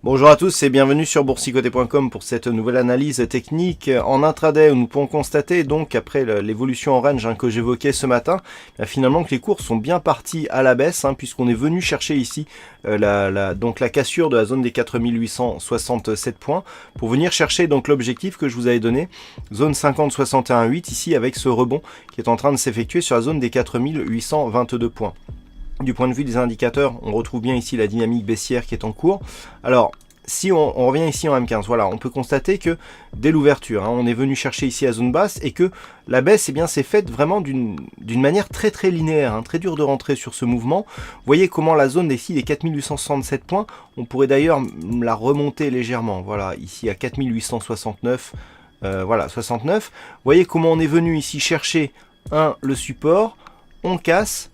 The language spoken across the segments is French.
Bonjour à tous et bienvenue sur boursicoté.com pour cette nouvelle analyse technique en intraday où nous pouvons constater donc après l'évolution en range que j'évoquais ce matin, finalement que les cours sont bien partis à la baisse puisqu'on est venu chercher ici donc la cassure de la zone des 4867 points pour venir chercher donc l'objectif que je vous avais donné, zone 50-61-8 ici avec ce rebond qui est en train de s'effectuer sur la zone des 4822 points. Du point de vue des indicateurs, on retrouve bien ici la dynamique baissière qui est en cours. Alors, si on revient ici en M15, voilà, on peut constater que dès l'ouverture, on est venu chercher ici la zone basse et que la baisse, s'est faite vraiment d'une manière très linéaire, très dur de rentrer sur ce mouvement. Vous voyez comment la zone ici des 4867 points, on pourrait d'ailleurs la remonter légèrement, voilà, ici à 4869, voilà, 69. Vous voyez comment on est venu ici chercher le support, on casse,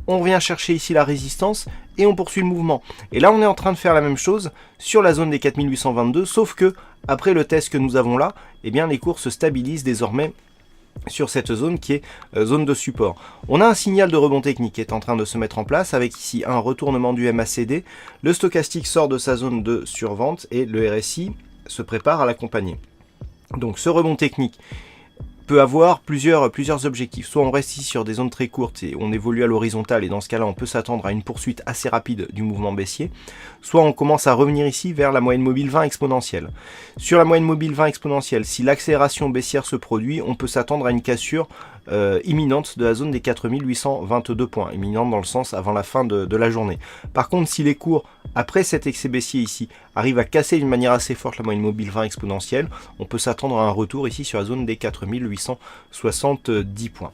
on vient chercher ici la résistance et on poursuit le mouvement. Et là, on est en train de faire la même chose sur la zone des 4822, sauf que après le test que nous avons là, les cours se stabilisent désormais sur cette zone qui est zone de support. On a un signal de rebond technique qui est en train de se mettre en place avec ici un retournement du MACD. Le stochastique sort de sa zone de survente et le RSI se prépare à l'accompagner. Donc ce rebond technique peut avoir plusieurs objectifs. Soit on reste ici sur des zones très courtes et on évolue à l'horizontale et dans ce cas-là on peut s'attendre à une poursuite assez rapide du mouvement baissier. Soit on commence à revenir ici vers la moyenne mobile 20 exponentielle. Sur la moyenne mobile 20 exponentielle, si l'accélération baissière se produit, on peut s'attendre à une cassure imminente de la zone des 4822 points, imminente dans le sens avant la fin de la journée. Par contre, si les cours, après cet excès baissier ici, arrivent à casser d'une manière assez forte la moyenne mobile 20 exponentielle, on peut s'attendre à un retour ici sur la zone des 4870 points.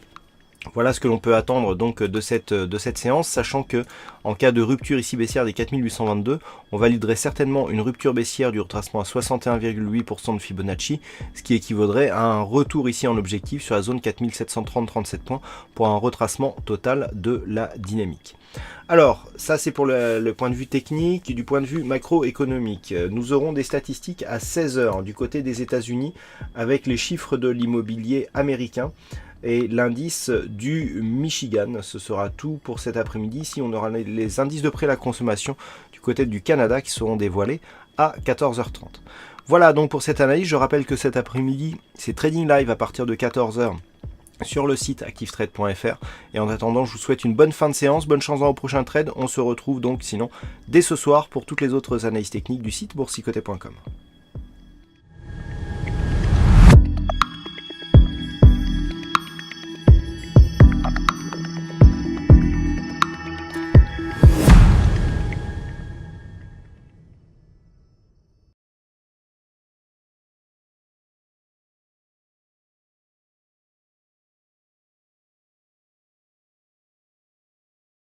Voilà ce que l'on peut attendre donc de cette séance, sachant que en cas de rupture ici baissière des 4822, on validerait certainement une rupture baissière du retracement à 61,8% de Fibonacci, ce qui équivaudrait à un retour ici en objectif sur la zone 4730-37 points pour un retracement total de la dynamique. Alors, ça c'est pour le point de vue technique. Du point de vue macroéconomique, nous aurons des statistiques à 16 h du côté des États-Unis avec les chiffres de l'immobilier américain et l'indice du Michigan. Ce sera tout pour cet après-midi. Ici, on aura les indices de prix à la consommation du côté du Canada qui seront dévoilés à 14 h 30. Voilà donc pour cette analyse. Je rappelle que cet après-midi, c'est Trading Live à partir de 14 h sur le site activetrade.fr. Et en attendant, je vous souhaite une bonne fin de séance, bonne chance dans vos prochains trades. On se retrouve donc sinon dès ce soir pour toutes les autres analyses techniques du site boursicoté.com.